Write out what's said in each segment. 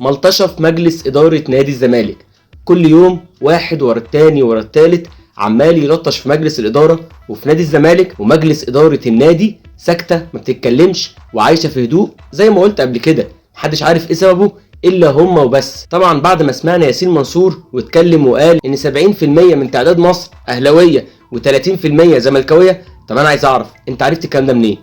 ملطشه في مجلس اداره نادي الزمالك. كل يوم واحد ورا التاني ورا التالت عمال يلطش في مجلس الاداره وفي نادي الزمالك، ومجلس اداره النادي ساكته ما بتتكلمش وعايشه في هدوء زي ما قلت قبل كده. محدش عارف ايه سببه الا هم وبس. طبعا بعد ما سمعنا ياسين منصور واتكلم وقال ان 70% من تعداد مصر اهلاويه و30% زملكاويه، طب انا عايز اعرف انت عرفت الكلام ده منين؟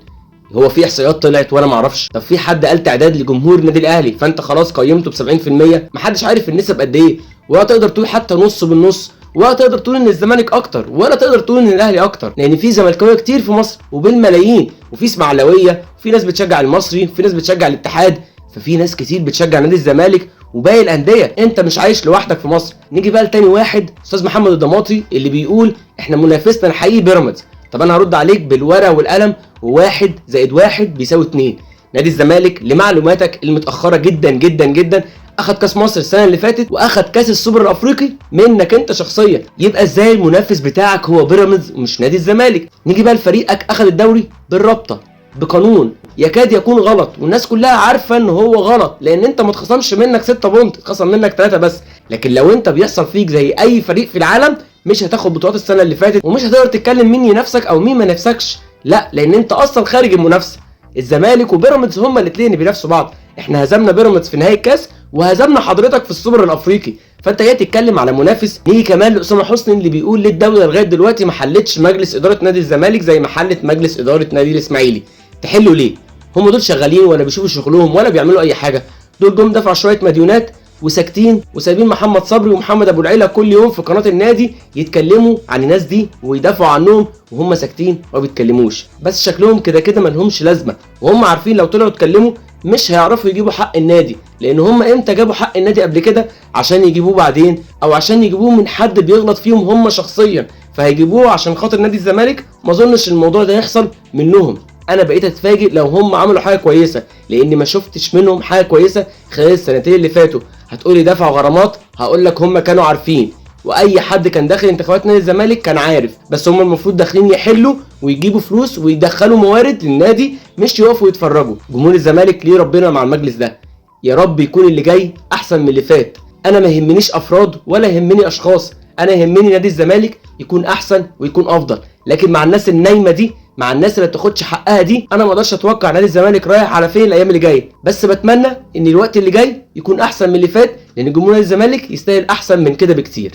هو في احصائيات طلعت وانا ما اعرفش؟ طب في حد قال تعداد لجمهور النادي الاهلي فانت خلاص قيمته ب 70%؟ محدش عارف النسب قد ايه، ولا تقدر تقول حتى نص بالنص، ولا تقدر تقول ان الزمالك اكتر، ولا تقدر تقول ان الاهلي اكتر، لان في زملكاويه كتير في مصر وبالملايين، وفي اسماعيلاويه، وفي ناس بتشجع المصري، وفي ناس بتشجع الاتحاد، ففي ناس كتير بتشجع نادي الزمالك وباقي الانديه. انت مش عايش لوحدك في مصر. نيجي بقى لتاني واحد، استاذ محمد الضماطي اللي بيقول احنا منافسنا الحقيقي بيراميدز. طب انا هرد عليك بالورقه والقلم، وواحد زائد واحد بيساوي 2. نادي الزمالك لمعلوماتك المتاخره جدا جدا جدا اخد كاس مصر السنه اللي فاتت، واخد كاس السوبر الافريقي منك انت شخصيا. يبقى ازاي المنافس بتاعك هو بيراميدز ومش نادي الزمالك؟ نيجي بقى لفريقك اخد الدوري بالرابطه بقانون يكاد يكون غلط، والناس كلها عارفه ان هو غلط، لان انت ما اتخصمش منك 6 بونت، اتخصم منك 3 بس. لكن لو انت بيحصل فيك زي اي فريق في العالم، مش هتاخد بطولات السنه اللي فاتت، ومش هتقدر تتكلم مين ينافسك او مين ما ينافسكش، لا، لان انت اصلا خارج المنافسه. الزمالك وبيراميدز هما الاثنين اللي بينافسوا بعض. احنا هزمنا بيراميدز في نهائي الكاس، وهزمنا حضرتك في السوبر الافريقي، فانت جاي تتكلم على منافس. نيجي كمان لاسامه حسني اللي بيقول ليه الدوله لغايه دلوقتي ما حلتش مجلس اداره نادي الزمالك زي ما حلت مجلس اداره نادي الاسماعيلي. تحلوا ليه؟ هم دول شغالين ولا بيشوفوا شغلهم ولا بيعملوا اي حاجه؟ دول جم دفعوا شويه مديونات وساكتين، وسايبين محمد صبري ومحمد ابو العيله كل يوم في قناه النادي يتكلموا عن الناس دي ويدافعوا عنهم، وهم ساكتين وما بيتكلموش. بس شكلهم كده كده ما لهمش لازمه، وهم عارفين لو طلعوا اتكلموا مش هيعرفوا يجيبوا حق النادي، لان هم امتى جابوا حق النادي قبل كده؟ عشان يجيبوه بعدين، او عشان يجيبوه من حد بيغلط فيهم هم شخصيا، فهيجيبوه عشان خاطر نادي الزمالك. ما اظنش الموضوع ده يحصل منهم. انا بقيت اتفاجئ لو هم عملوا حاجه كويسه، لاني ما شفتش منهم حاجه كويسه خلال السنتين اللي فاتوا. هتقولي دفعوا غرامات، هقول لك هم كانوا عارفين، واي حد كان داخل انتخابات نادي الزمالك كان عارف، بس هم المفروض داخلين يحلوا ويجيبوا فلوس ويدخلوا موارد للنادي، مش يقفوا يتفرجوا. جمهور الزمالك ليه ربنا مع المجلس ده، يا رب يكون اللي جاي احسن من اللي فات. انا ما يهمنيش افراد ولا يهمني اشخاص، انا يهمني نادي الزمالك يكون احسن ويكون افضل. لكن مع الناس النايمه دي، مع الناس اللي بتاخدش حقها دي، انا ما اقدرش اتوقع نادي الزمالك رايح على فين الايام اللي جايه. بس بتمنى ان الوقت اللي جاي يكون احسن من اللي فات، لان جمهور نادي الزمالك يستاهل احسن من كده بكتير.